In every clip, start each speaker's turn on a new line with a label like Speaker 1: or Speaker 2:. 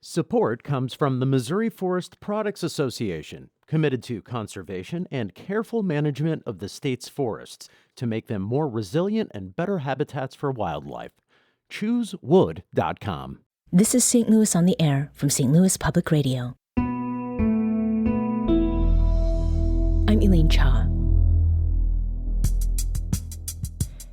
Speaker 1: Support comes from the Missouri Forest Products Association, committed to conservation and careful management of the state's forests to make them more resilient and better habitats for wildlife. ChooseWood.com.
Speaker 2: This is St. Louis on the Air from St. Louis Public Radio. I'm Elaine Cha.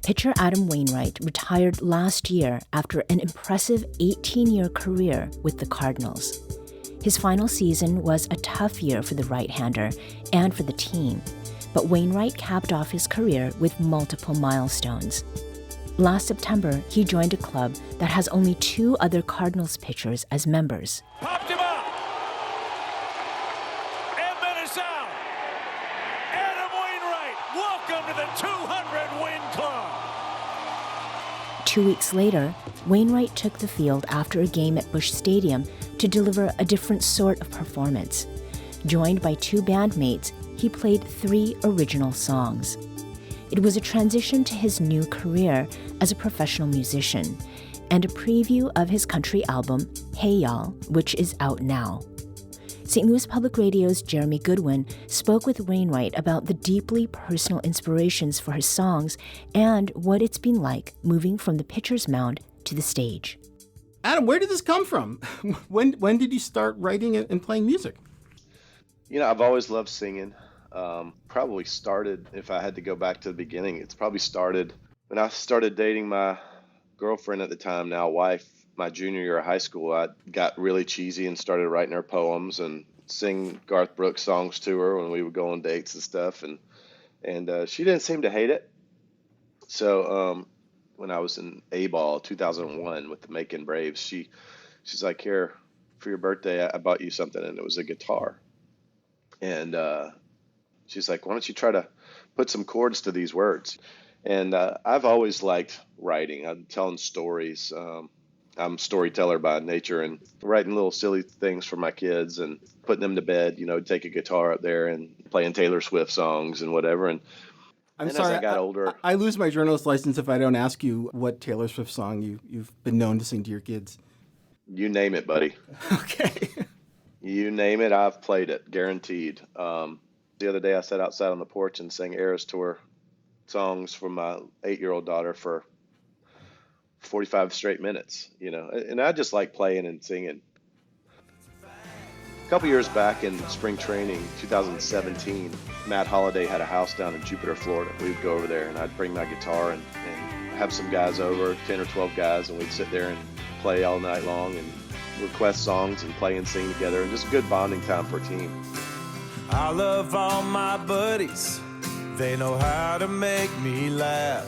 Speaker 2: Pitcher Adam Wainwright retired last year after an impressive 18-year career with the Cardinals. His final season was a tough year for the right-hander and for the team, but Wainwright capped off his career with multiple milestones. Last September, he joined a club that has only 2 other Cardinals pitchers as members.
Speaker 3: Popped him up. And then it's out. Adam Wainwright, welcome to the 200-win club.
Speaker 2: 2 weeks later, Wainwright took the field after a game at Busch Stadium to deliver a different sort of performance. Joined by 2 bandmates, he played 3 original songs. It was a transition to his new career as a professional musician and a preview of his country album, Hey Y'all, which is out now. St. Louis Public Radio's Jeremy Goodwin spoke with Wainwright about the deeply personal inspirations for his songs and what it's been like moving from the pitcher's mound to the stage.
Speaker 4: Adam, where did this come from? When did you start writing and playing music?
Speaker 5: You know, I've always loved singing. Probably started, if I had to go back to the beginning, it's probably started when I started dating my girlfriend at the time, now wife, my junior year of high school. I got really cheesy and started writing her poems and sing Garth Brooks songs to her when we would go on dates and stuff. And she didn't seem to hate it. So when I was in A-ball 2001 with the Macon Braves, she's like, here, for your birthday, I bought you something, and it was a guitar. And she's like, why don't you try to put some chords to these words? And I've always liked writing. I'm telling stories. I'm a storyteller by nature, and writing little silly things for my kids and putting them to bed, you know, take a guitar up there and playing Taylor Swift songs and whatever. And
Speaker 4: I'm
Speaker 5: and
Speaker 4: sorry,
Speaker 5: as I got older,
Speaker 4: I lose my journalist license if I don't ask you what Taylor Swift song you've been known to sing to your kids.
Speaker 5: You name it, buddy.
Speaker 4: Okay.
Speaker 5: You name it, I've played it, guaranteed. The other day I sat outside on the porch and sang Eras Tour songs for my 8-year-old daughter for 45 straight minutes, you know, and I just like playing and singing. A couple years back in spring training, 2017, Matt Holliday had a house down in Jupiter, Florida. We would go over there, and I'd bring my guitar and have some guys over, 10 or 12 guys, and we'd sit there and play all night long and request songs and play and sing together, and just a good bonding time for a team.
Speaker 3: I love all my buddies. They know how to make me laugh.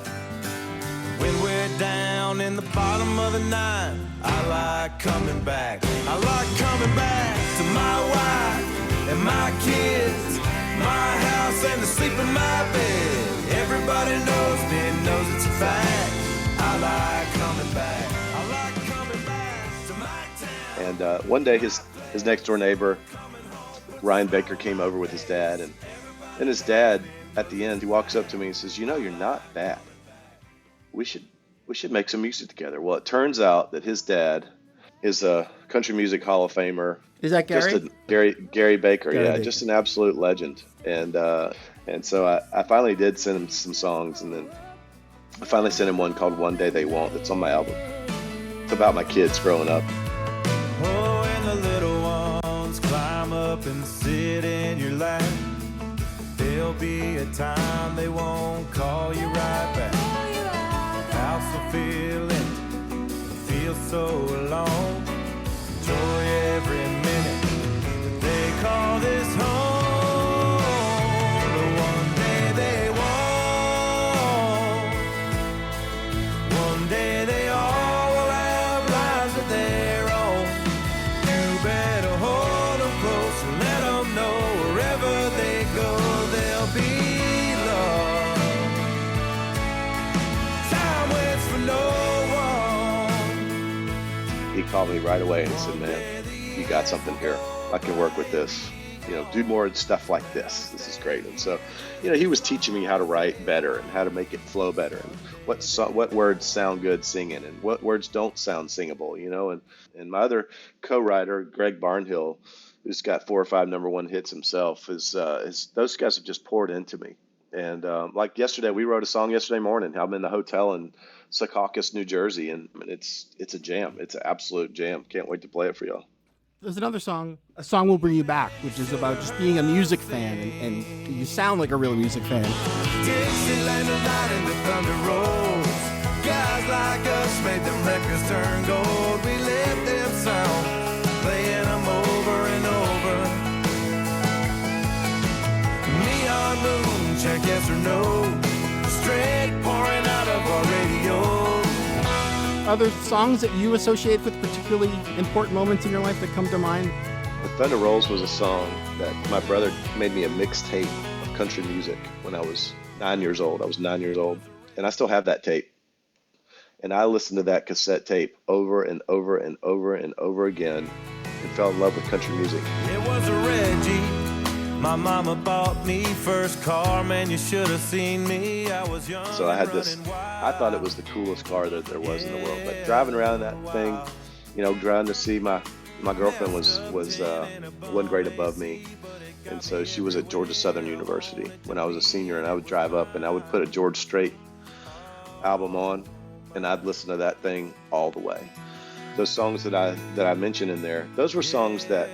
Speaker 3: When we're down in the bottom of the 9, I like coming back. I like coming back to my wife and my kids, my house and the sleep in my bed. Everybody knows me, knows it's a fact. I like coming back. I like coming back to my town.
Speaker 5: And one day his next door neighbor, Ryan Baker, came over with his dad, and his dad, at the end, he walks up to me and says, you know, you're not bad. We should make some music together. Well, it turns out that his dad is a country music Hall of Famer.
Speaker 4: Is that Gary?
Speaker 5: Gary Baker,
Speaker 4: Gary Baker.
Speaker 5: Just an absolute legend. And so I finally did send him some songs, and then I finally sent him one called One Day They Won't. It's on my album. It's about my kids growing up.
Speaker 3: Oh, and the little ones climb up and sit in your lap. There'll be a time they won't call you right back. House will feel empty, feel so alone. Enjoy every minute that they call this home. But one day they won't. One day they all will have lives of their own. You better hold them close and let them know wherever they go they'll be loved. Time waits for no one.
Speaker 5: He called me right away and he said, man, you got something here. I can work with this. do more stuff like this. This is great. And so, he was teaching me how to write better and how to make it flow better, and what words sound good singing and what words don't sound singable, and my other co-writer, Greg Barnhill, who's got 4 or 5 number one hits himself, is those guys have just poured into me. And like yesterday, we wrote a song yesterday morning. I'm in the hotel in Secaucus, New Jersey, and it's a jam. It's an absolute jam. Can't wait to play it for y'all.
Speaker 4: There's another song, A Song Will Bring You Back, which is about just being a music fan, and you sound like a real music fan.
Speaker 3: Dixieland tonight and the thunder rolls. Guys like us made them records turn gold. We let them sound, playing them over and over. Neon moon, check yes or no. Straight pouring out of our radio.
Speaker 4: Are there songs that you associate with particularly important moments in your life that come to mind?
Speaker 5: The Thunder Rolls was a song that my brother made me a mixtape of country music when I was 9 years old. I was 9 years old, and I still have that tape. And I listened to that cassette tape over and over and over and over again and fell in love with country music.
Speaker 3: It was a Reggie. My mama bought me first car, man, you should have seen me. I was young.
Speaker 5: So I had this, I thought it was the coolest car that there was in the world. But driving around that thing, trying to see my girlfriend was 1 grade above me. And so she was at Georgia Southern University when I was a senior, and I would drive up and I would put a George Strait album on, and I'd listen to that thing all the way. Those songs that I mentioned in there, those were songs that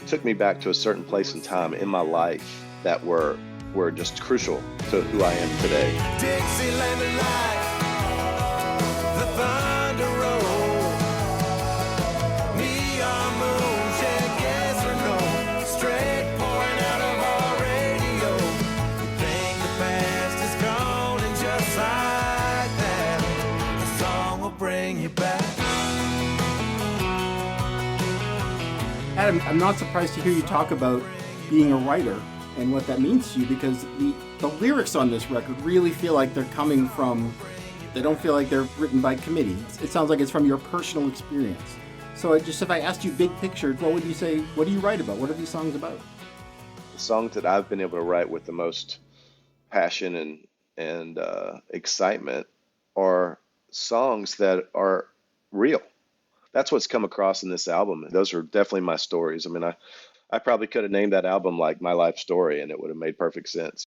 Speaker 5: took me back to a certain place and time in my life that were just crucial to who I am today.
Speaker 3: Dixieland tonight, the thunder roll. Neon moon, check yes or no. Straight pouring out of our radio. You think the past is gone, and just like that, the song will bring you back.
Speaker 4: Adam, I'm not surprised to hear you talk about being a writer and what that means to you, because the lyrics on this record really feel like they're coming from, they don't feel like they're written by committee. It sounds like it's from your personal experience. So if I asked you big picture, what would you say, what do you write about? What are these songs about?
Speaker 5: The songs that I've been able to write with the most passion and excitement are songs that are real. That's what's come across in this album. Those are definitely my stories. I mean, I probably could have named that album like My Life Story, and it would have made perfect sense.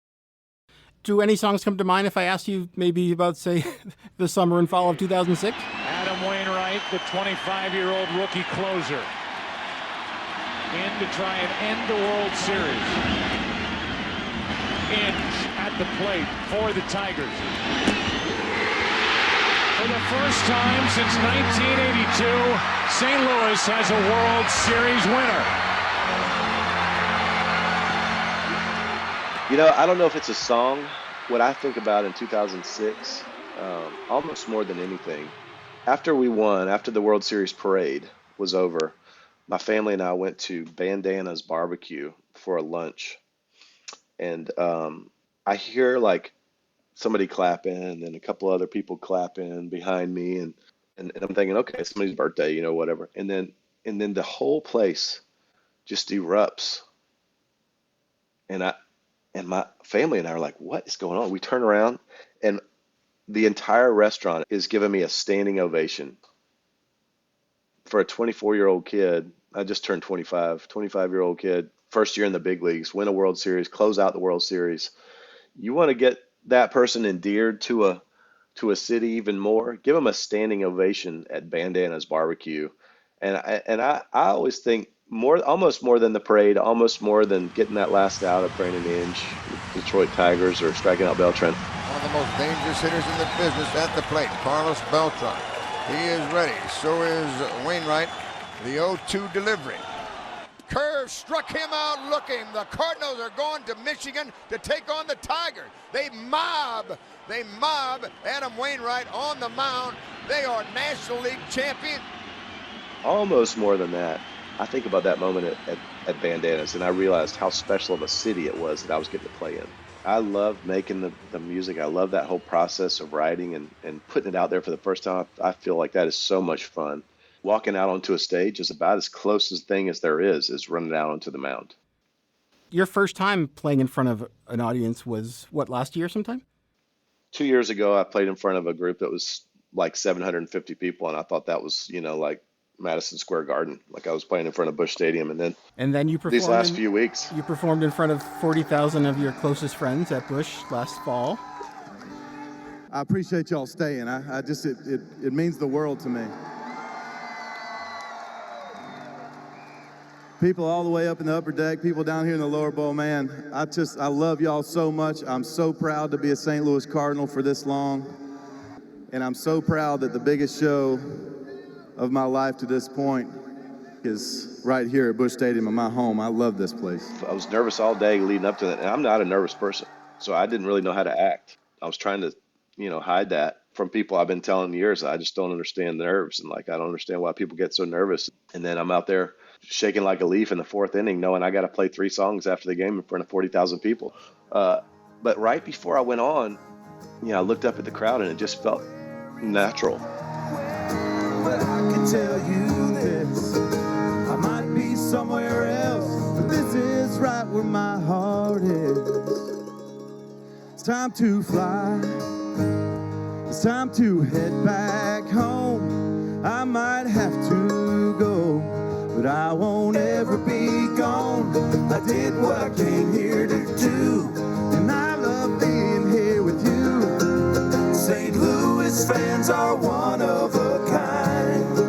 Speaker 4: Do any songs come to mind if I asked you maybe about, say, the summer and fall of 2006?
Speaker 6: Adam Wainwright, the 25-year-old rookie closer, in to try and end the World Series. Inch at the plate for the Tigers. For the first time since 1982, St. Louis has a World Series winner.
Speaker 5: I don't know if it's a song. What I think about in 2006, almost more than anything, after we won, after the World Series parade was over, my family and I went to Bandana's Barbecue for a lunch. And I hear like somebody clapping and a couple other people clapping behind me, and I'm thinking, okay, somebody's birthday, whatever. And then the whole place just erupts. And my family and I are like, what is going on? We turn around and the entire restaurant is giving me a standing ovation. For a 24-year-old kid, I just turned 25-year-old kid, first year in the big leagues, win a World Series, close out the World Series. You want to get that person endeared to a city even more, give them a standing ovation at Bandana's Barbecue. And I always think almost more than the parade, almost more than getting that last out of Brandon Inge, Detroit Tigers, or striking out Beltran.
Speaker 7: One of the most dangerous hitters in the business at the plate, Carlos Beltran. He is ready. So is Wainwright. The 0-2 delivery. Curve struck him out looking. The Cardinals are going to Michigan to take on the Tigers. They mob Adam Wainwright on the mound. They are National League champion.
Speaker 5: Almost more than that. I think about that moment at Bandanas, and I realized how special of a city it was that I was getting to play in. I love making the music. I love that whole process of writing and putting it out there for the first time. I feel like that is so much fun. Walking out onto a stage is about as close a thing as there is running out onto the mound.
Speaker 4: Your first time playing in front of an audience was, what, last year sometime?
Speaker 5: 2 years ago, I played in front of a group that was like 750 people, and I thought that was, like Madison Square Garden. Like I was playing in front of Busch Stadium, and then
Speaker 4: you performed
Speaker 5: these last few weeks.
Speaker 4: You performed in front of 40,000 of your closest friends at Busch last fall.
Speaker 8: I appreciate y'all staying. It means the world to me. People all the way up in the upper deck, people down here in the lower bowl, man, I love y'all so much. I'm so proud to be a St. Louis Cardinal for this long. And I'm so proud that the biggest show of my life to this point is right here at Busch Stadium in my home. I love this place.
Speaker 5: I was nervous all day leading up to that, and I'm not a nervous person, so I didn't really know how to act. I was trying to, hide that from people I've been telling years. I just don't understand nerves, and I don't understand why people get so nervous. And then I'm out there shaking like a leaf in the fourth inning, knowing I got to play 3 songs after the game in front of 40,000 people. But right before I went on, I looked up at the crowd, and it just felt natural.
Speaker 3: But I can tell you this, I might be somewhere else, but this is right where my heart is. It's time to fly, it's time to head back home. I might have to go, but I won't ever be gone. I did what I came here to do, and I love being here with you. St. Louis fans are one of a kind,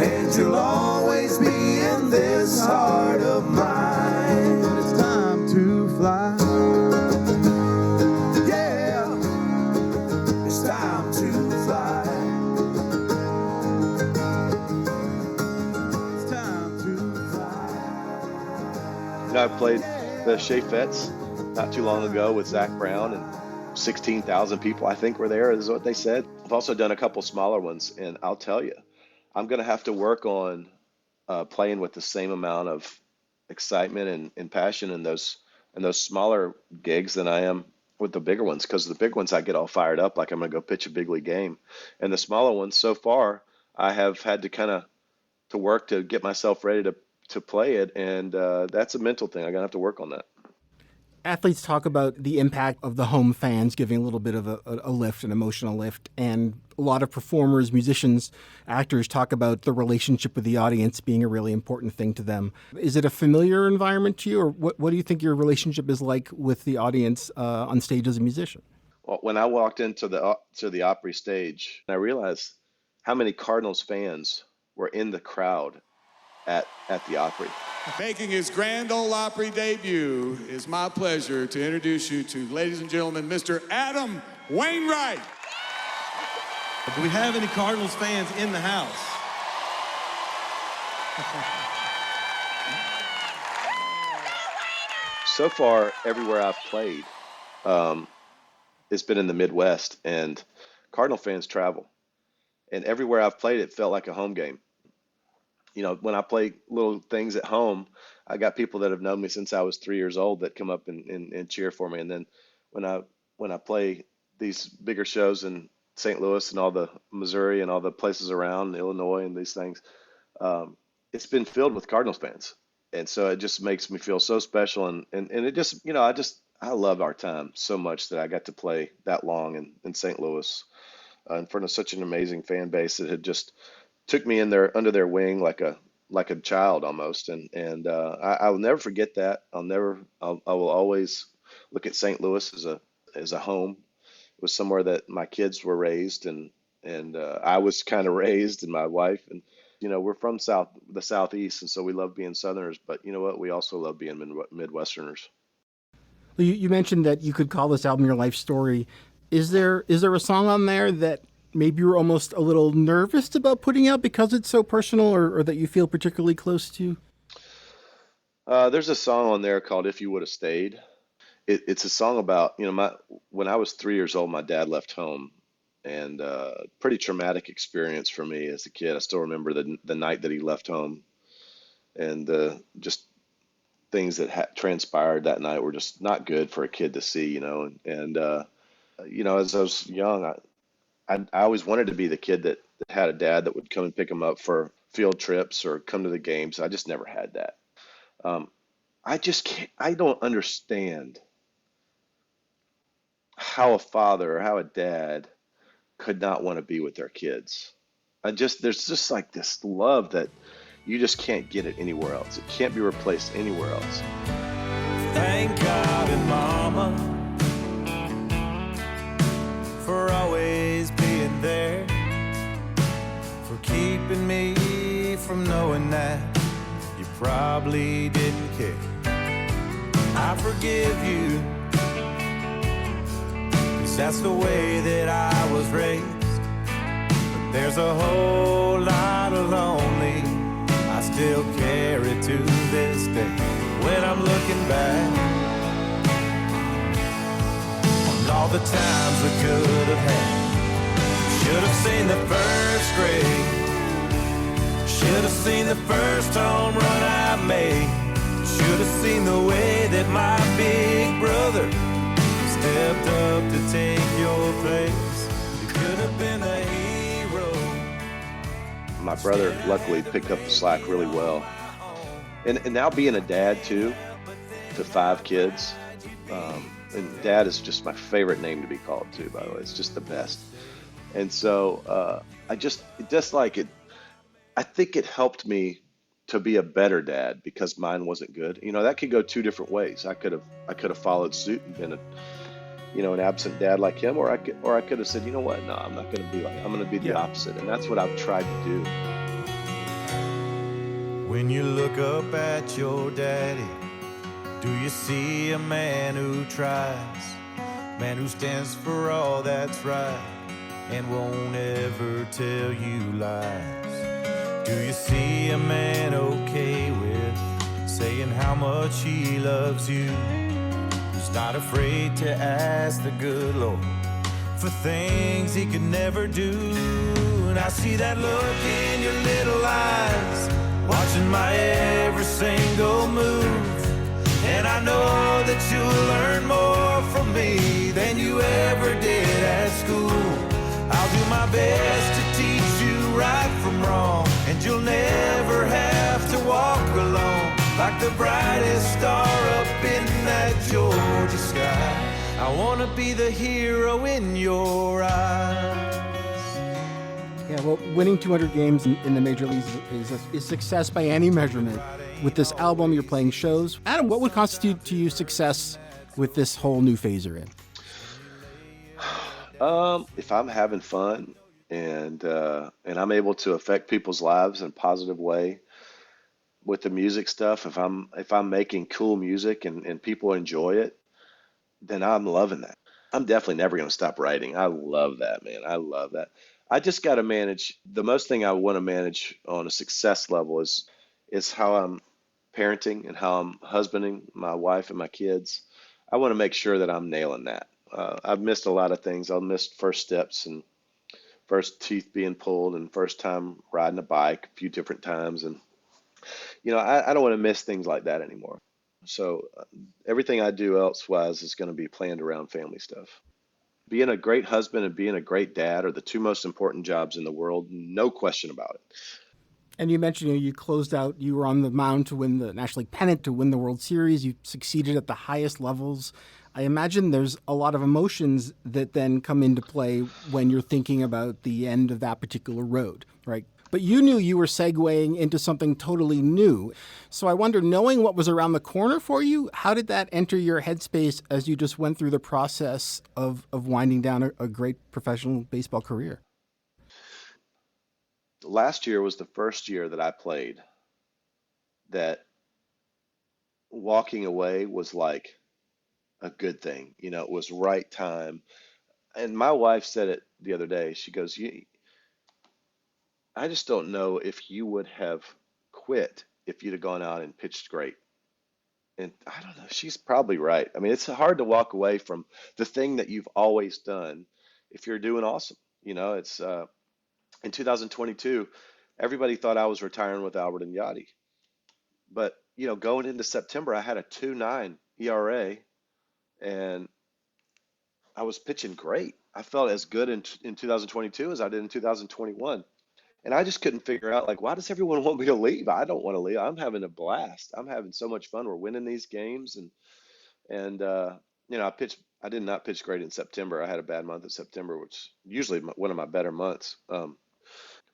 Speaker 3: and you'll always be in this heart of mine. It's time to fly. Yeah, it's time to fly. It's time to fly.
Speaker 5: I played the Chaifetz not too long ago with Zac Brown, and 16,000 people, I think, were there, is what they said. I've also done a couple smaller ones, and I'll tell you, I'm going to have to work on playing with the same amount of excitement and passion in those smaller gigs than I am with the bigger ones, because the big ones I get all fired up like I'm going to go pitch a big league game. And the smaller ones, so far, I have had to kind of to work to get myself ready to play it, and that's a mental thing. I'm going to have to work on that.
Speaker 4: Athletes talk about the impact of the home fans giving a little bit of a lift, an emotional lift. And a lot of performers, musicians, actors talk about the relationship with the audience being a really important thing to them. Is it a familiar environment to you, or what do you think your relationship is like with the audience on stage as a musician?
Speaker 5: Well, when I walked into the Opry stage, I realized how many Cardinals fans were in the crowd at the Opry.
Speaker 9: Making his Grand Ole Opry debut, it's my pleasure to introduce you to, ladies and gentlemen, Mr. Adam Wainwright.
Speaker 10: Do we have any Cardinals fans in the house?
Speaker 5: So far, everywhere I've played, it's been in the Midwest, and Cardinal fans travel. And everywhere I've played, it felt like a home game. When I play little things at home, I got people that have known me since I was 3 years old that come up and cheer for me. And then when I play these bigger shows in St. Louis and all the Missouri and all the places around Illinois and these things, it's been filled with Cardinals fans. And so it just makes me feel so special. And it just, I love our time so much that I got to play that long in St. Louis in front of such an amazing fan base that had just took me under their wing like a child almost, and I will never forget that. I will always look at St. Louis as a home. It was somewhere that my kids were raised, and I was kind of raised, and my wife, and we're from the Southeast, and so we love being Southerners. But you know what? We also love being Midwesterners.
Speaker 4: Well, you mentioned that you could call this album your life story. Is there a song on there that maybe you're almost a little nervous about putting out because it's so personal, or that you feel particularly close to?
Speaker 5: There's a song on there called "If You Would Have Stayed." It's a song about, when I was 3 years old, my dad left home, and pretty traumatic experience for me as a kid. I still remember the night that he left home, and just things that transpired that night were just not good for a kid to see, and as I was young, I always wanted to be the kid that had a dad that would come and pick him up for field trips or come to the games. I just never had that. I just can't, I don't understand how a father or how a dad could not want to be with their kids. There's just like this love that you just can't get it anywhere else. It can't be replaced anywhere else.
Speaker 3: Thank God and Mama for always being there, for keeping me from knowing that you probably didn't care. I forgive you, 'cause that's the way that I was raised. But there's a whole lot of lonely I still carry to this day. When I'm looking back on all the times we could have had, should have seen the first grade, should have seen the first home run I made, should have seen the way that my big brother stepped up to take your place. You could have been a hero.
Speaker 5: My brother luckily picked up the slack really well. And now being a dad too, to 5 kids, and dad is just my favorite name to be called too, by the way. It's just the best. And so I think it helped me to be a better dad because mine wasn't good. You know, that could go 2 different ways. I could have followed suit and been an absent dad like him, or I could have said, you know what, no, I'm not going to be like, I'm going to be the opposite. And that's what I've tried to do.
Speaker 3: When you look up at your daddy, do you see a man who tries, man who stands for all that's right and won't ever tell you lies? Do you see a man okay with saying how much he loves you, who's not afraid to ask the good Lord for things he could never do? And I see that look in your little eyes, watching my every single move. And I know that you'll learn more from me than you ever did at school. I'll do my best to teach you right from wrong, and you'll never have to walk alone, like the brightest star up in that Georgia sky. I want to be the hero in your eyes.
Speaker 4: Yeah, well, winning 200 games in the major leagues is success by any measurement. With this album, you're playing shows. Adam, what would constitute to you success with this whole new phase you're in?
Speaker 5: If I'm having fun and I'm able to affect people's lives in a positive way with the music stuff, if I'm making cool music and people enjoy it, then I'm loving that. I'm definitely never going to stop writing. I love that, man. I love that. I just got to manage. The most thing I want to manage on a success level is how I'm parenting and how I'm husbanding my wife and my kids. I want to make sure that I'm nailing that. I've missed a lot of things. I've missed first steps and first teeth being pulled and first time riding a bike a few different times. And, I don't want to miss things like that anymore. So everything I do elsewise is going to be planned around family stuff. Being a great husband and being a great dad are the 2 most important jobs in the world, no question about it.
Speaker 4: And you mentioned you closed out, you were on the mound to win the National League pennant, to win the World Series. You succeeded at the highest levels. I imagine there's a lot of emotions that then come into play when you're thinking about the end of that particular road, right? But you knew you were segueing into something totally new. So I wonder, knowing what was around the corner for you, how did that enter your headspace as you just went through the process of winding down a great professional baseball career?
Speaker 5: Last year was the first year that I played that walking away was like a good thing. It was right time. And my wife said it the other day. She goes, I just don't know if you would have quit if you'd have gone out and pitched great. And I don't know, she's probably right. I mean, it's hard to walk away from the thing that you've always done if you're doing awesome. It's in 2022, everybody thought I was retiring with Albert and Yachty. But, going into September, I had a 2.9 ERA and I was pitching great. I felt as good in 2022 as I did in 2021. And I just couldn't figure out, like, why does everyone want me to leave? I don't want to leave. I'm having a blast. I'm having so much fun. We're winning these games, and I did not pitch great in September. I had a bad month in September, which is usually one of my better months.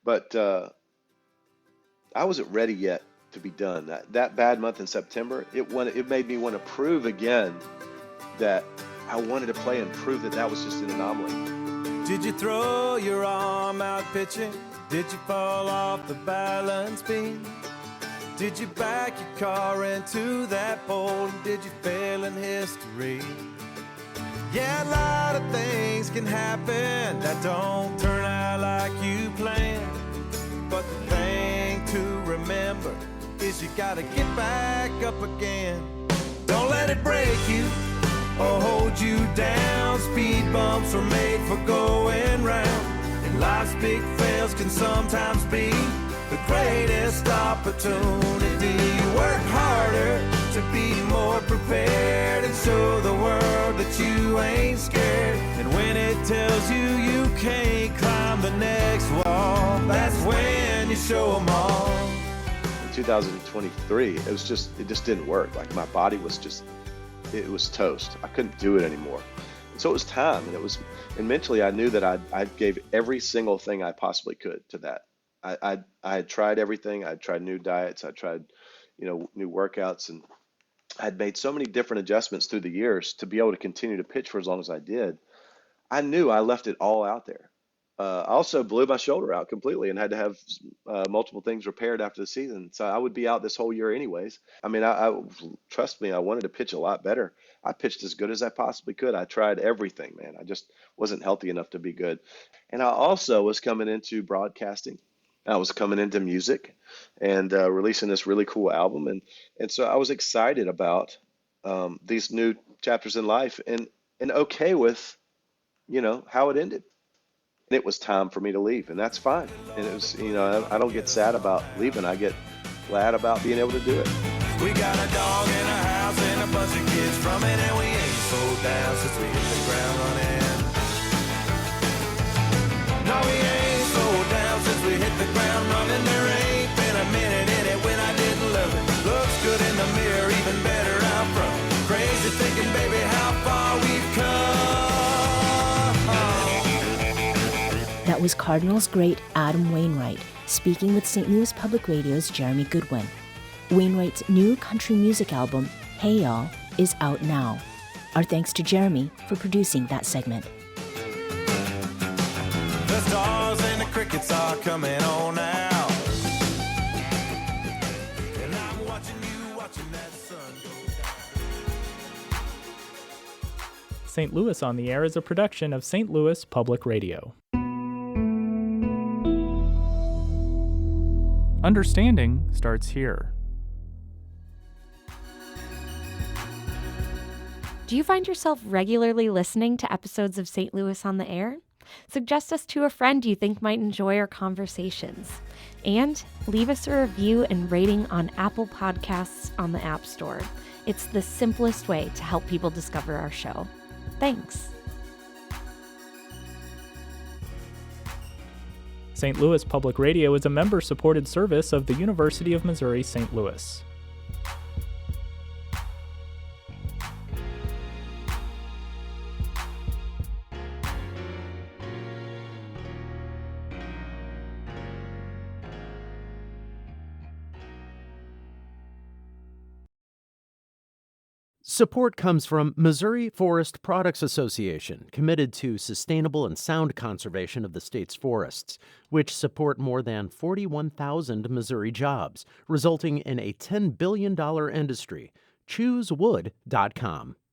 Speaker 5: But I wasn't ready yet to be done. That bad month in September, it made me want to prove again that I wanted to play and prove that was just an anomaly.
Speaker 3: Did you throw your arm out pitching? Did you fall off the balance beam? Did you back your car into that pole? Did you fail in history? Yeah, a lot of things can happen that don't turn out like you planned. But the thing to remember is you gotta get back up again. Don't let it break you or hold you down. Speed bumps are made for going round, and life's big fails can sometimes be the greatest opportunity. Work harder to be more prepared and show the world that you ain't scared. And when it tells you you can't climb the next wall, that's when you show them all.
Speaker 5: In 2023, it just didn't work. Like, my body was it was toast. I couldn't do it anymore. And so it was time, and mentally I knew that I gave every single thing I possibly could to that. I had tried everything. I tried new diets. I tried, new workouts, and I had made so many different adjustments through the years to be able to continue to pitch for as long as I did. I knew I left it all out there. I also blew my shoulder out completely and had to have multiple things repaired after the season. So I would be out this whole year anyways. I mean, I trust me, I wanted to pitch a lot better. I pitched as good as I possibly could. I tried everything, man. I just wasn't healthy enough to be good. And I also was coming into broadcasting. I was coming into music and releasing this really cool album. And so I was excited about these new chapters in life and okay with, how it ended. And it was time for me to leave, and that's fine. And it was, I don't get sad about leaving. I get glad about being able to do it.
Speaker 3: We got a dog in a house and a bunch of kids from it, and we ain't slowed down since we hit the ground running. No, we ain't slowed down since we hit the ground running. There ain't been a minute in it when I didn't love it. Looks good in the mirror, even better out front. Crazy thinking, baby, how far we've come.
Speaker 2: That was Cardinals great Adam Wainwright speaking with St. Louis Public Radio's Jeremy Goodwin. Wainwright's new country music album, Hey Y'all, is out now. Our thanks to Jeremy for producing that segment.
Speaker 3: The stars and the crickets are coming on now. And I'm watching you, watching that sun go down.
Speaker 11: St. Louis on the Air is a production of St. Louis Public Radio. Understanding starts here.
Speaker 12: Do you find yourself regularly listening to episodes of St. Louis on the Air? Suggest us to a friend you think might enjoy our conversations. And leave us a review and rating on Apple Podcasts on the App Store. It's the simplest way to help people discover our show. Thanks.
Speaker 11: St. Louis Public Radio is a member-supported service of the University of Missouri St. Louis.
Speaker 1: Support comes from Missouri Forest Products Association, committed to sustainable and sound conservation of the state's forests, which support more than 41,000 Missouri jobs, resulting in a $10 billion industry. ChooseWood.com.